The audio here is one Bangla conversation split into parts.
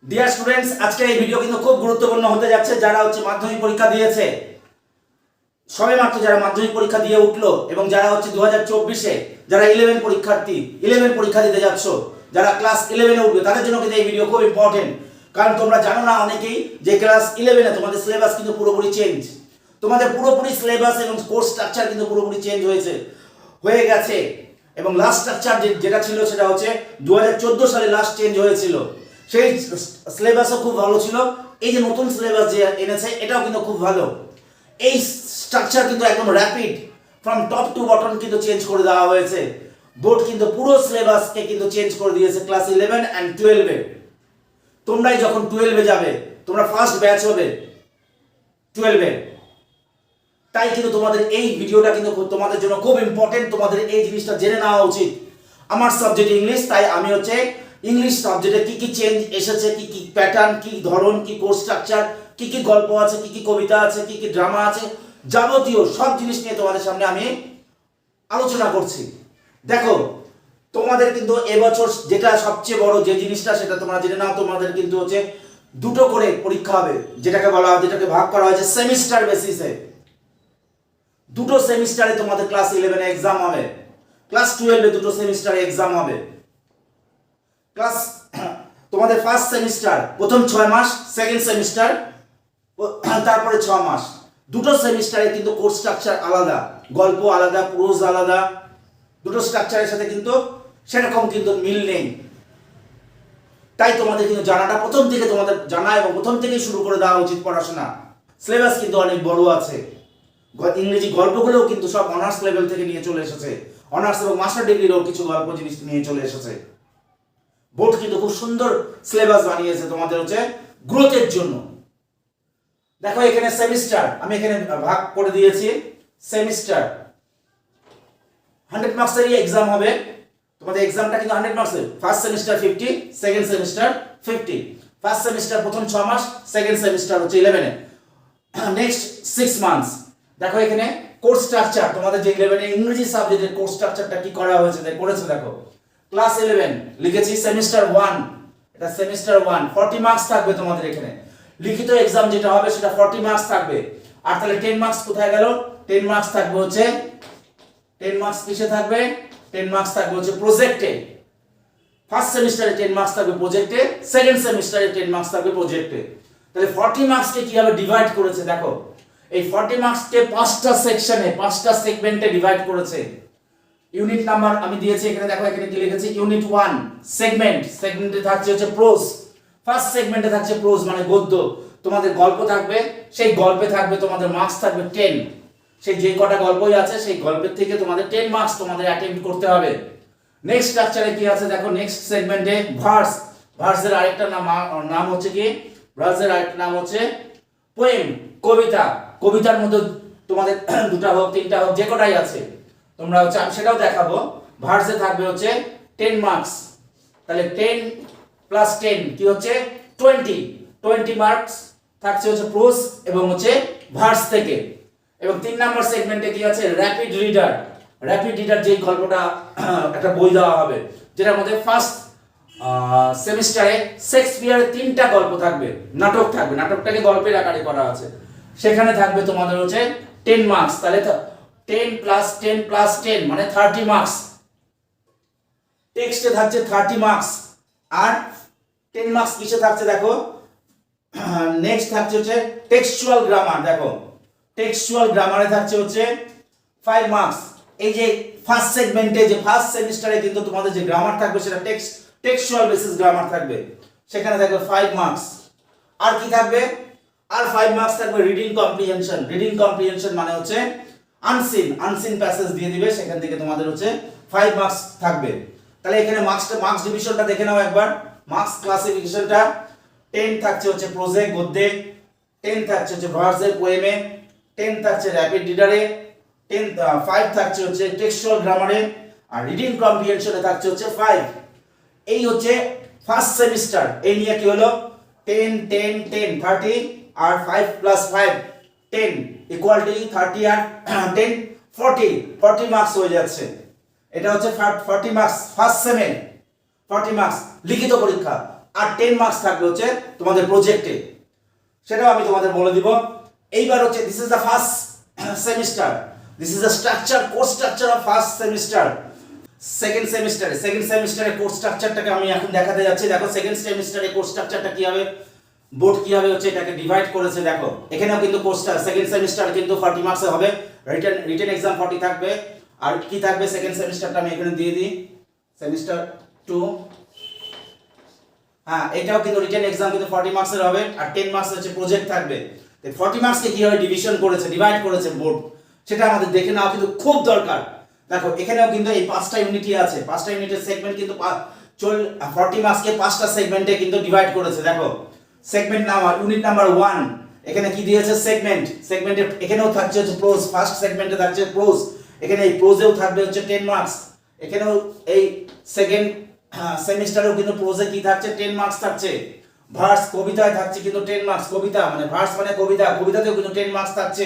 ডিয়ার স্টুডেন্টস, আজকে এই ভিডিও কিন্তু খুব গুরুত্বপূর্ণ হতে যাচ্ছে। যারা মাধ্যমিক পরীক্ষা দিয়েছে, সবেমাত্র যারা মাধ্যমিক পরীক্ষা দিয়ে উঠলো, এবং যারা 2024-এ যারা 11 পরীক্ষার্থী 11 পরীক্ষা দিতে যাচ্ছ, যারা ক্লাস 11-এ উঠবে, তাদের জন্য কিন্তু এই ভিডিও খুব ইম্পর্টেন্ট। কারণ তোমরা জানো না অনেকেই যে ক্লাস 11-এ তোমাদের সিলেবাস কিন্তু পুরোপুরি চেঞ্জ। তোমাদের পুরোপুরি সিলেবাস এবং কোর্স স্ট্রাকচার কিন্তু পুরোপুরি চেঞ্জ হয়ে গেছে। এবং লাস্ট স্ট্রাকচার যেটা ছিল সেটা 2014 সালে লাস্ট চেঞ্জ হয়েছিল। সেই সিলেবাসও খুব ভালো ছিল। এই যে নতুন সিলেবাস যে এনেছে এটাও কিন্তু খুব ভালো। এই স্ট্রাকচার কিন্তু একদম rapid, from top to bottom কিন্তু চেঞ্জ করে দেওয়া হয়েছে। বোর্ড কিন্তু পুরো সিলেবাসকে কিন্তু চেঞ্জ করে দিয়েছে ক্লাস 11 অ্যান্ড 12-এ। তোমরাই যখন 12-এ যাবে, তোমরা ফার্স্ট ব্যাচ হবে 12-এ, তাই কিন্তু তোমাদের এই ভিডিওটা কিন্তু তোমাদের জন্য খুব ইম্পর্টেন্ট। তোমাদের এই জিনিসটা জেনে নেওয়া উচিত। আমার সাবজেক্ট ইংলিশ, তাই আমি ইংলিশ সাবজেক্টে কি কি চেঞ্জ এসেছে, কি কি প্যাটার্ন, কি ধরন, কি কোর্স স্ট্রাকচার, কি কি গল্প আছে, কি কি কবিতা আছে, কি কি ড্রামা আছে, যাবতীয় সব জিনিস নিয়ে তোমাদের সামনে আমি আলোচনা করছি। দেখো, তোমাদের কিন্তু এবছর যেটা সবচেয়ে বড় যে জিনিসটা সেটা তোমরা জেনে নাও। তোমাদের কিন্তু দুটো করে পরীক্ষা হবে, যেটাকে বলা হয়, যেটাকে ভাগ করা হয়েছে সেমিস্টার বেসিসে। দুটো সেমিস্টারে তোমাদের ক্লাস 11-এ এক্সাম হবে, ক্লাস 12-এ দুটো সেমিস্টারে এক্সাম হবে। তোমাদের ফার্স্ট সেমিস্টার প্রথম 6 মাস, সেকেন্ড সেমিস্টার তারপরে 6 মাস। দুটো সেমিস্টারে কিন্তু কোর্স স্ট্রাকচার আলাদা, গল্প আলাদা, প্রোজ আলাদা। দুটো স্ট্রাকচারের সাথে কিন্তু সেরকম কিন্তু মিল নেই। তাই তোমাদের কিন্তু জানাটা প্রথম থেকে তোমাদের জানা এবং প্রথম থেকেই শুরু করে দেওয়া উচিত পড়াশোনা। সিলেবাস কিন্তু অনেক বড় আছে। ইংরেজি গল্পগুলোও কিন্তু সব অনার্স লেভেল থেকে নিয়ে চলে এসেছে। অনার্স এবং মাস্টার ডিগ্রিরও কিছু গল্প জিনিস নিয়ে চলে এসেছে। বোর্ড কিন্তু খুব সুন্দর সিলেবাস বানিয়েছে তোমাদের গ্রোথের জন্য। দেখো এখানে সেমিস্টার আমি এখানে ভাগ করে দিয়েছি। সেমিস্টার 100 মার্কসেরই এক্সাম হবে। তোমাদের এক্সামটা কিন্তু 100 মার্কসের। First semester 50, second semester 50। First semester প্রথম 6 মাস, সেকেন্ড সেমিস্টার 11-এ। Next 6 months. দেখো এখানে কোর্স স্ট্রাকচার, তোমাদের যে 11-এ ইংরেজি সাবজেক্টের কোর্স স্ট্রাকচারটা কি করা হয়েছে করেছে দেখো। ক্লাস 11 লিখেছি সেমিস্টার 1, এটা সেমিস্টার 1, 40 মার্কস থাকবে তোমাদের এখানে। লিখিত এক্সাম যেটা হবে সেটা 40 মার্কস থাকবে। আর তাহলে 10 মার্কস কোথায় গেল? 10 মার্কস থাকবে 10 মার্কস কিসে থাকবে? 10 মার্কস থাকবে প্রজেক্টে। ফার্স্ট সেমিস্টারে 10 মার্কস থাকবে প্রজেক্টে, সেকেন্ড সেমিস্টারে 10 মার্কস থাকবে প্রজেক্টে। তাহলে 40 মার্কসকে কিভাবে ডিভাইড করেছে দেখো। এই 40 মার্কসকে 5টা সেকশনে, 5টা সেগমেন্টে ডিভাইড করেছে। ইউনিট নাম্বার আমি দিয়েছি এখানে। দেখো এখানে কি লিখেছি, ইউনিট 1 সেগমেন্টে থাকছে প্রোজ। ফার্স্ট সেগমেন্টে থাকছে প্রোজ মানে গদ্য। তোমাদের গল্প থাকবে, সেই গল্পে থাকবে তোমাদের মার্কস থাকবে 10। সেই যে কটা গল্পই আছে সেই গল্পের থেকে তোমাদের 10 মার্কস তোমাদের অ্যাটেম্প্ট করতে হবে। নেক্সট স্ট্রাকচারে কি আছে দেখো। নেক্সট সেগমেন্টে ভার্সের আরেকটা নাম কি? ভার্সের আরেকটা নাম পোয়েম, কবিতা। কবিতার মধ্যে তোমাদের 2টা হোক 3টা হোক যে কটাই আছে তোমরা আমি সেটাও দেখাবো। ভার্সে থাকবে 10 মার্কস। তাহলে 10 প্লাস 10 কি 20 মার্কস থাকছে প্রোজ এবং ভার্স থেকে। এবং 3 নাম্বার সেগমেন্টে কি আছে, র্যাপিড রিডার যে গল্পটা একটা বই দেওয়া হবে, যেটার মধ্যে ফার্স্ট সেমিস্টারে শেক্সপিয়ারের 3টা গল্প থাকবে, নাটক থাকবে, নাটকটাকে গল্পের আকারে করা আছে। সেখানে থাকবে তোমাদের 10 মার্কস। তাহলে 10 প্লাস 10 প্লাস 10 মানে 30 মার্কস। টেক্সটে থাকছে 30 মার্কস। আর 10 মার্কস কিসে থাকছে দেখো। নেক্সট থাকছে টেক্সচুয়াল গ্রামার। দেখো টেক্সচুয়াল গ্রামারে থাকছে 5 মার্কস। এই যে ফার্স্ট সেগমেন্টে যে ফার্স্ট সেমিস্টারে কিন্তু তোমাদের যে গ্রামার থাকবে সেটা টেক্সচুয়াল বেসিস গ্রামার থাকবে, সেখানে থাকবে 5 মার্কস। আর কি থাকবে? আর 5 মার্কস থাকবে রিডিং কম্প্রিহেনশন মানে আনসিন প্যাসেজ দিয়ে দিবে, সেখান থেকে তোমাদের 5 মার্কস থাকবে। তাহলে এখানে মার্কস ডিভিশনটা দেখে নাও একবার। মার্কস ক্লাসিফিকেশনটা 10 থাকছে প্রোজে, গদ্যে, 10 থাকছে ভার্সে, পোয়েমে, 10 থাকছে র্যাপিড রিডারে, 5 থাকছে টেক্সচুয়াল গ্রামারে, আর রিডিং কম্প্রিহেনশনে থাকছে 5। এই ফার্স্ট সেমিস্টার। এই নিয়ে কি হলো, 10 10 10 30 আর 5 প্লাস 5 10 ইকুয়াল টু 30 আর 10 40 মার্কস হয়ে যাচ্ছে। এটা 40 মার্কস ফার্স্ট সেমে, 40 মার্কস লিখিত পরীক্ষা। আর 10 মার্কস থাকবে হচ্ছে তোমাদের প্রজেক্টে, সেটাও আমি তোমাদের বলে দিব। এইবার হচ্ছে this is the first semester, this is the structure, course structure of first semester. Second সেমিস্টারে কোর্স স্ট্রাকচারটাকে আমি এখন দেখাতে যাচ্ছি। দেখো সেকেন্ড সেমিস্টারে কোর্স স্ট্রাকচারটা কি হবে, বোর্ড কিভাবে হচ্ছে এটাকে ডিভাইড করেছে। দেখো এখানেও কিন্তু কোর্সটা সেকেন্ড সেমিস্টার কিন্তু 40 মার্কস হবে, রিটেন এক্সাম 40 থাকবে। আর কি থাকবে সেকেন্ড সেমিস্টারটা আমি এখানে দিয়ে দিই, সেমিস্টার 2। হ্যাঁ, এটাও কিন্তু রিটেন এক্সাম কিন্তু 40 মার্কসের হবে, আর 10 মার্কস হচ্ছে প্রজেক্ট থাকবে। তো 40 মার্কসকে কিভাবে ডিভিশন করেছে, ডিভাইড করেছে বোর্ড, সেটা আমাদের দেখে নেওয়া কিন্তু খুব দরকার। দেখো এখানেও কিন্তু এই 5টা ইউনিটই আছে, 5টা ইউনিটের সেগমেন্ট কিন্তু 40 মার্কসকে 5টা সেগমেন্টে কিন্তু ডিভাইড করেছে। দেখো সেগমেন্ট নাম্বার, ইউনিট নাম্বার 1 এখানে কি দিয়েছে সেগমেন্টে এখানেও থাকছে হচ্ছে প্রোজ, ফার্স্ট সেগমেন্টে থাকছে প্রোজ, এখানে এই প্রোজেও থাকবে হচ্ছে 10 মার্কস। এখানেও এই সেকেন্ড সেমিস্টারেও কিন্তু প্রোজে কি থাকছে 10 মার্কস থাকছে। ভার্স কবিতায় থাকছে কিন্তু 10 মার্কস, কবিতা মানে ভার্স মানে কবিতা, কবিতাতেও কিন্তু 10 মার্কস থাকছে।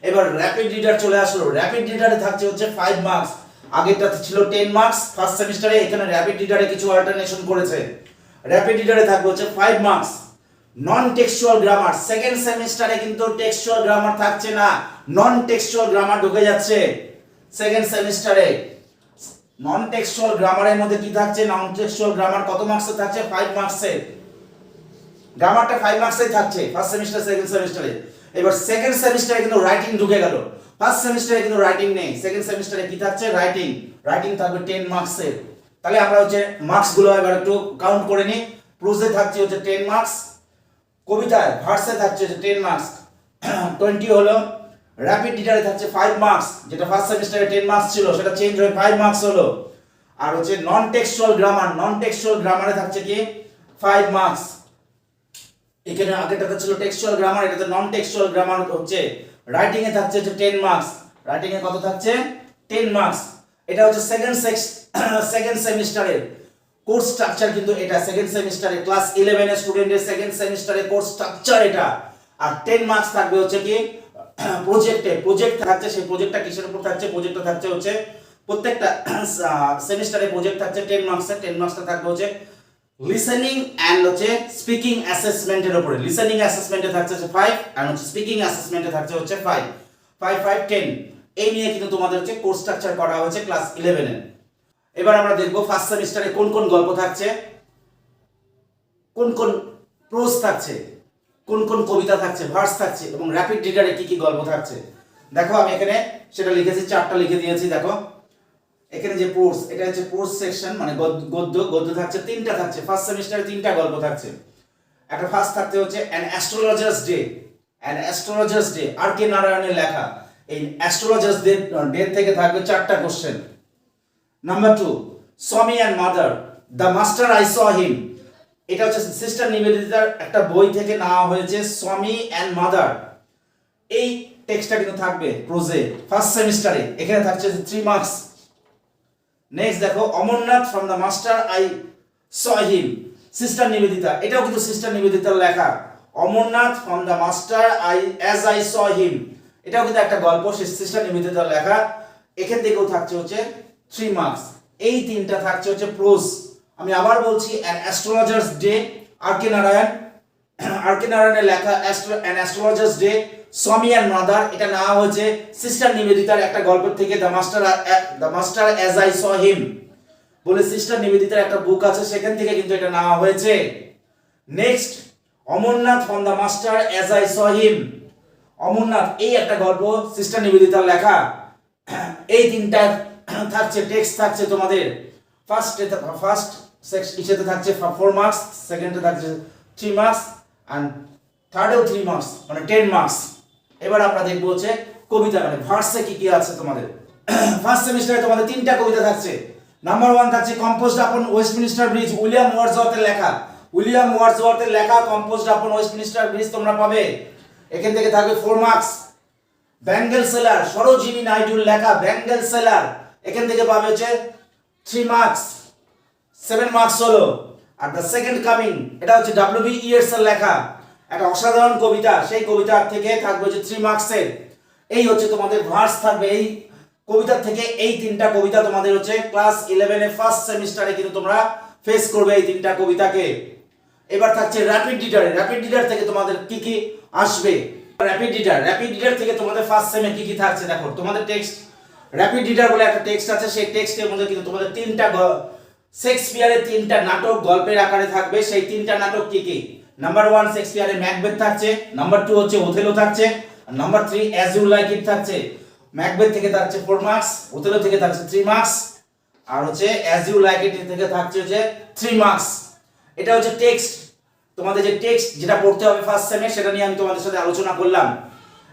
এবার র‍্যাপিড রিডার চলে আসলো, র‍্যাপিড রিডারে থাকছে হচ্ছে 5 মার্কস, আগেরটাতে ছিল 10 মার্কস ফার্স্ট সেমিস্টারে, এখানে র‍্যাপিড রিডারে কিছু অল্টারনেশন করেছে, র‍্যাপিড রিডারে থাকবে হচ্ছে 5 মার্কস। নন টেক্সচুয়াল গ্রামার, সেকেন্ড সেমিস্টারে কিন্তু টেক্সচুয়াল গ্রামার থাকছে না, নন টেক্সচুয়াল গ্রামার ঢুকে যাচ্ছে সেকেন্ড সেমিস্টারে। নন টেক্সচুয়াল গ্রামারের মধ্যে কি থাকছে, নন টেক্সচুয়াল গ্রামার কত মার্কসে থাকছে, 5 মার্কসে, গ্রামারটা 5 মার্কসেই থাকছে ফার্স্ট সেমিস্টার সেকেন্ড সেমিস্টারে। এবার সেকেন্ড সেমিস্টারে কিন্তু রাইটিং ঢুকে গেল, ফার্স্ট সেমিস্টারে কিন্তু রাইটিং নেই, সেকেন্ড সেমিস্টারে কি থাকছে রাইটিং, রাইটিং থাকবে 10 মার্কসের। তাহলে আমরা হচ্ছে মার্কস গুলো এবার একটু কাউন্ট করে নিই। প্রোজে থাকছে হচ্ছে 10 মার্কস, কবিতায় ভার্সে থাকছে হচ্ছে 10 মার্কস 20 হলো, র‍্যাপিড রিডারে থাকছে 5 মার্কস, যেটা ফার্স্ট সেমিস্টারে 10 মার্কস ছিল সেটা চেঞ্জ হয়ে 5 মার্কস হলো। আর হচ্ছে নন টেক্সচুয়াল গ্রামারে থাকছে কি 5 মার্কস। এখানে আগেরটাতে ছিল টেক্সচুয়াল গ্রামার, এটাতে নন টেক্সচুয়াল গ্রামার হচ্ছে। রাইটিং এ থাকছে হচ্ছে 10 মার্কস, রাইটিং এ কত থাকছে 10 মার্কস। এটা হচ্ছে সেকেন্ড সেমিস্টারের কোর্স স্ট্রাকচার, কিন্তু এটা সেকেন্ড সেমিস্টারে ক্লাস 11 এর স্টুডেন্টের সেকেন্ড সেমিস্টারে কোর্স স্ট্রাকচার এটা। আর 10 মার্কস থাকবে হচ্ছে কি প্রজেক্ট থাকছে, সেই প্রজেক্টটা কিসের উপর থাকছে, প্রজেক্টটা থাকছে হচ্ছে প্রত্যেকটা সেমিস্টারে প্রজেক্ট থাকছে 10 মার্কসের, 10 মার্কসটা থাকবে হচ্ছে লিসেনিং এন্ড হচ্ছে স্পিকিং অ্যাসেসমেন্টের উপরে। লিসেনিং অ্যাসেসমেন্টে থাকছে হচ্ছে 5, আর হচ্ছে স্পিকিং অ্যাসেসমেন্টে থাকছে হচ্ছে 5 5 10। এই নিয়ে কিন্তু তোমাদের হচ্ছে কোর্স স্ট্রাকচার করা হয়েছে ক্লাস 11 এ। এবার আমরা দেখব ফার্স্ট সেমিস্টারে কোন কোন গল্প থাকছে, কোন কোন প্রোজ থাকছে, কোন কোন কবিতা থাকছে, ভার্স থাকছে, এবং র‍্যাপিড রিডারে কি কি গল্প থাকছে। দেখো আমি এখানে সেটা লিখেছি, 4টা লিখে দিয়েছি। দেখো এখানে যে প্রোজ, এটা হচ্ছে প্রোজ সেকশন, মানে গদ্য থাকছে 3টা থাকছে, ফার্স্ট সেমিস্টারে 3টা গল্প থাকছে। একটা ফার্স্ট থাকতে হচ্ছে an astrologer's day, R K নারায়ণের লেখা। এই অ্যাস্ট্রোলজার্স ডে থেকে থাকবে 4টা question. Number 2, Swami and mother, the master I saw him. এটা হচ্ছে সিস্টার নিবেদিতার একটা বই থেকে নেওয়া হয়েছে, স্বামী অ্যান্ড মাদার। এই টেক্সটটা কিন্তু থাকবে প্রোজে ফার্স্ট সেমিস্টারে, এখানে থাকছে 3 মার্কস। নেক্সট দেখো Amarnath from the master I saw him, sister Nivedita, এটাও কিন্তু সিস্টার নিবেদিতার লেখা। Amarnath from the master I saw him, এটাও কিন্তু একটা গল্প, সিস্টার নিবেদিতার লেখা। এখান থেকেও থাকছে হচ্ছে 3 মার্কস। এই 3টা থাকছে হচ্ছে প্রোজ। আমি আবার বলছি, an astrologer's day, R K নারায়ণের লেখা an astrologer's day, Swami and mother, এটা নেওয়া হয়েছে সিস্টার নিবেদিতার একটা গল্প থেকে, the master as I saw him বলে সিস্টার নিবেদিতার একটা বুক আছে, সেখান থেকে কিন্তু এটা নেওয়া হয়েছে। Next Amarnath from the master as I saw him, Amarnath এই একটা গল্প সিস্টার নিবেদিতার লেখা। এই 3টা থাকছে টেক্সট থাকছে তোমাদের। ফার্স্ট সেকশনে থাকছে 4 মার্কস, সেকেন্ডে থাকছে 3 মার্কস, এন্ড থার্ডেও 3 মার্কস, মানে 10 মার্কস। এবার আমরা দেখব হচ্ছে কবিতা, মানে ভার্সে কি কি আছে তোমাদের। ফার্স্ট সেমিস্টারে তোমাদের 3টা কবিতা থাকছে। নাম্বার 1 থাকছে কম্পোজড আপন ওয়েস্টমিনিস্টার ব্রিজ, উইলিয়াম ওয়ার্ডসওয়ার্থের লেখা কম্পোজড আপন ওয়েস্টমিনিস্টার ব্রিজ তোমরা পাবে। এখান থেকে থাকবে 4 মার্কস। ব্যাঙ্গেল সেলার, সরোজিনী নাইডুর লেখা ব্যাঙ্গেল সেলার, এখান থেকে পাবে হচ্ছে 3 মার্কস, 7 মার্কস হলো। আর দ্য সেকেন্ড কামিং, এটা হচ্ছে ডব্লিউ.বি. ইয়েটস এর লেখা একটা অসাধারণ কবিতা, সেই কবিতা থেকে থাকবে হচ্ছে 3 মার্কসের। এই হচ্ছে তোমাদের ভার্স থাকবে এই কবিতা থেকে। এই 3টা কবিতা তোমাদের হচ্ছে ক্লাস 11 এ ফার্স্ট সেমিস্টারে কিন্তু তোমরা ফেস করবে এই 3টা কবিতাকে। এবার থাকছে র্যাপিড রিডারে। র্যাপিড রিডার থেকে তোমাদের কি কি আসবে? র্যাপিড রিডার থেকে তোমাদের ফার্স্ট সেমে কি কি থাকছে দেখো। তোমাদের টেক্সট, র্যাপিড রিডার বলে একটা টেক্সট আছে, সেই টেক্সটের মধ্যে কিন্তু তোমাদের শেক্সপিয়ারের 3টা নাটক গল্পের আকারে থাকবে। সেই 3টা নাটক কি কি? নাম্বার 1 শেক্সপিয়ারের ম্যাকবেথ থাকছে, নাম্বার 2 হচ্ছে ওথেলো থাকছে, আর number 3 as you like it থাকছে। ম্যাকবেথ থেকে থাকছে 4 মার্কস, ওথেলো থেকে থাকছে 3 মার্কস, আর হচ্ছে অ্যাজ ইউ লাইক ইট থেকে থাকছে হচ্ছে 3 মার্কস। এটা হচ্ছে টেক্সট, তোমাদের যে টেক্সট যেটা পড়তে হবে ফার্স্ট সেমে, সেটা নিয়ে আমি তোমাদের সাথে আলোচনা করলাম।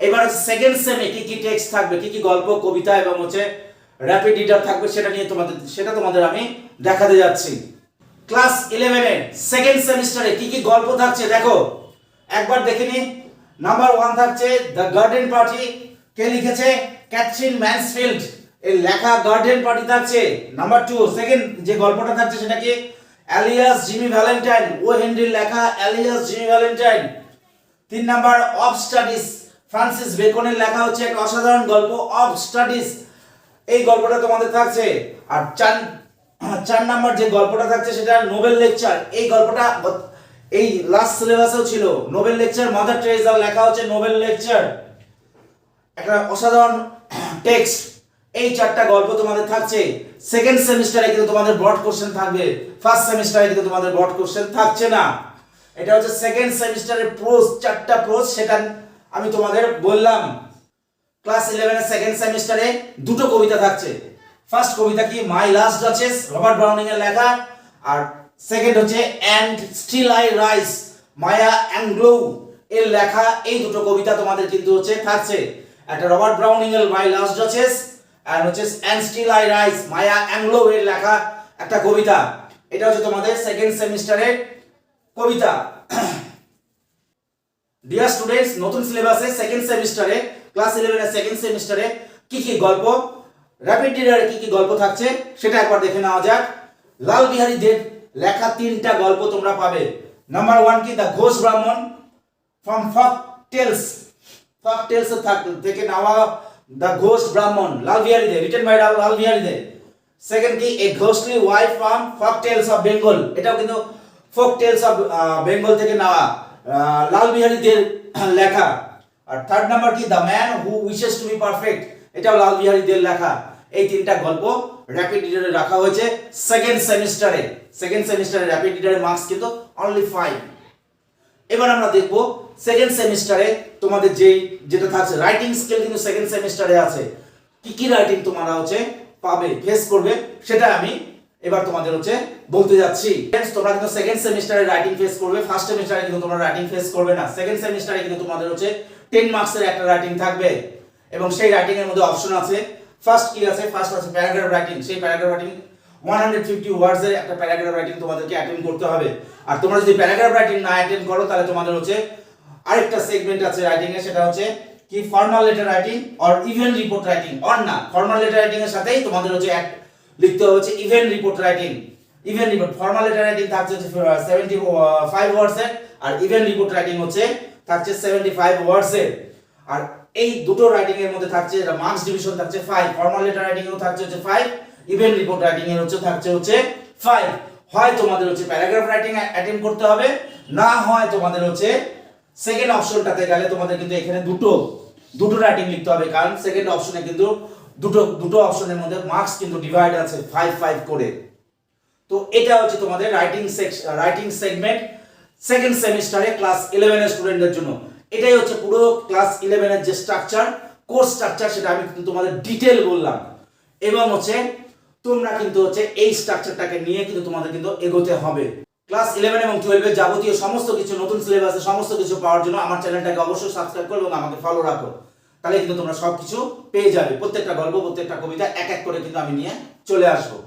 এবার সেকেন্ড সেমে কি কি টেক্সট থাকবে, কি কি গল্প, কবিতা এবং হচ্ছে র্যাপিড রিডার থাকবে, সেটা তোমাদের আমি দেখাতে যাচ্ছি। ক্লাস 11 এর সেকেন্ড সেমিস্টারে কি কি গল্প থাকছে দেখো, একবার দেখে নি। নাম্বার 1 থাকছে দ্য গার্ডেন পার্টি, কে লিখেছে? ক্যাথরিন ম্যানসফিল্ড এর লেখা গার্ডেন পার্টি থাকছে। নাম্বার 2 সেকেন্ড যে গল্পটা থাকছে সেটা কি? এলিয়াস জিমি ভ্যালেন্টাইন, ও হেনরির লেখা alias Jimmy Valentine. 3 number of studies, Francis বেকনের লেখা হচ্ছে একটা অসাধারণ গল্প অফ স্টাডিজ, এই গল্পটা তোমাদের থাকছে। আর 4 নাম্বার যে গল্পটা থাকছে সেটা নোবেল লেকচার, এই গল্পটা এই লাস্ট সিলেবাসেও ছিল। নোবেল লেকচার, মাদার টেরেসার লেখা হচ্ছে নোবেল লেকচার, একটা অসাধারণ টেক্সট। এই 4টা গল্প তোমাদের থাকছে। সেকেন্ড সেমিস্টারে কিন্তু তোমাদের ব্রড কোশ্চেন থাকবে, ফার্স্ট সেমিস্টারে কিন্তু তোমাদের ব্রড কোশ্চেন থাকছে না। এটা হচ্ছে সেকেন্ড সেমিস্টারের প্রোজ, 4টা প্রোজ, সেটা আমি তোমাদের বললাম। ক্লাস 11 এর সেকেন্ড সেমিস্টারে 2টো কবিতা থাকছে। ফার্স্ট কবিতা কি? My last duchess, Robert Browning এর লেখা, আর সেকেন্ড হচ্ছে and still I rise, Maya Angelou এর লেখা। এই 2টো কবিতা তোমাদের কিন্তু হচ্ছে থাকছে। একটা রবার্ট ব্রাউনিং এর মাই লাস্ট ডাচেস, আর হচ্ছে and still I rise, Maya Angelou এর লেখা একটা কবিতা। এটা হচ্ছে তোমাদের সেকেন্ড সেমিস্টারের কবিতা। ডিয়ার স্টুডেন্টস, নতুন সিলেবাসে সেকেন্ড সেমিস্টারে ক্লাস 11 এর সেকেন্ড সেমিস্টারে কি কি গল্প, র্যাপিড রিডারে কি কি গল্প থাকছে সেটা একবার দেখে নেওয়া যাক। লাল বিহারী দেব লেখা 3টা গল্প তোমরা পাবে। নাম্বার 1 কি? দ্য ঘোষ ব্রাহ্মণ, ফ্রম ফক টেলস থেকে নেওয়া দ্য ঘোষ Brahmin, Lal Behari Dey, written by Lal Behari Dey. Second কি? A ghostly wife from folk tales of Bengal, এটাও কিন্তু ফোক টেলস অফ বেঙ্গল থেকে নেওয়া, লাল বিহারী দের লেখা। আর থার্ড নাম্বার কি? The man who wishes to be perfect, এটাও লাল বিহারী দের লেখা। এই 3টা গল্প র্যাপিড রিডারে রাখা হয়েছে সেকেন্ড সেমিস্টারে। সেকেন্ড সেমিস্টারে র্যাপিড রিডারের মার্কস কিন্তু অনলি 5। এবার আমরা দেখব সেকেন্ড সেমিস্টারে তোমাদের যেটা থাকছে রাইটিং স্কিল, কিন্তু সেকেন্ড সেমিস্টারে আছে। কি কি রাইটিং তোমরা হচ্ছে পাবে, ফেস করবে, সেটা আমি এবার তোমাদের হচ্ছে বলতে যাচ্ছি। फ्रेंड्स, তোমরা কিন্তু সেকেন্ড সেমিস্টারে রাইটিং ফেস করবে, ফার্স্ট সেমিস্টারে কিন্তু তোমরা রাইটিং ফেস করবে না। সেকেন্ড সেমিস্টারে কিন্তু তোমাদের হচ্ছে 10 মার্কসের একটা রাইটিং থাকবে, এবং সেই রাইটিং এর মধ্যে অপশন আছে। ফার্স্ট কি আছে? ফার্স্ট আছে প্যারাগ্রাফ রাইটিং। সেই প্যারাগ্রাফ রাইটিং 150 ওয়ার্ডস এর একটা প্যারাগ্রাফ রাইটিং তোমাদেরকে অ্যাটেন্ড করতে হবে। আর তোমরা যদি প্যারাগ্রাফ রাইটিং না অ্যাটেন্ড করো, তাহলে তোমাদের হচ্ছে আরেকটা সেগমেন্ট আছে রাইটিং এর, সেটা হচ্ছে কি? Formal letter writing or event report writing. Or না, ফর্মাল লেটার রাইটিং এর সাথেই তোমাদের হচ্ছে লিখতে হচ্ছে event report writing. Event report, formal letter writing থাকছে 75 ওয়ার্ডস এর, আর ইভেন্ট রিপোর্ট রাইটিং হচ্ছে থাকছে 75 ওয়ার্ডস এর। আর এই দুটো রাইটিং এর মধ্যে থাকছে মার্কস ডিভিশন থাকছে 5। ফর্মাল লেটার রাইটিং এও থাকছে হচ্ছে 5, ইভেন্ট রিপোর্ট রাইটিং এর হচ্ছে থাকছে হচ্ছে 5। হয় তোমাদের হচ্ছে প্যারাগ্রাফ রাইটিং অ্যাটেন্ড করতে হবে, না হয় তোমাদের হচ্ছে সেকেন্ড অপশনটাতে গেলে তোমাদের কিন্তু এখানে দুটো রাইটিং লিখতে হবে, কারণ সেকেন্ড অপশনে কিন্তু দুটো অপশনের মধ্যে মার্কস কিন্তু ডিভাইড আছে 5 করে। তো এটা হচ্ছে তোমাদের রাইটিং সেগমেন্ট সেকেন্ড সেমিস্টারে ক্লাস 11 এর স্টুডেন্টদের জন্য। এটাই হচ্ছে পুরো ক্লাস 11 এর যে স্ট্রাকচার, কোর্স স্ট্রাকচার, সেটা আমি কিন্তু তোমাদের ডিটেইল বললাম। এবং হচ্ছে তোমরা কিন্তু হচ্ছে এই স্ট্রাকচারটাকে নিয়ে কিন্তু তোমাদের কিন্তু এগোতে হবে। ক্লাস 11 এবং 12 এর যাবতীয় সমস্ত কিছু, নতুন সিলেবাসে সমস্ত কিছু পাওয়ার জন্য আমার চ্যানেলটাকে অবশ্যই সাবস্ক্রাইব করো এবং আমাকে ফলো রাখো। তাহলে কিন্তু তোমরা সবকিছু পেয়ে যাবে। প্রত্যেকটা গল্প, প্রত্যেকটা কবিতা এক এক করে কিন্তু আমি নিয়ে চলে আসবো।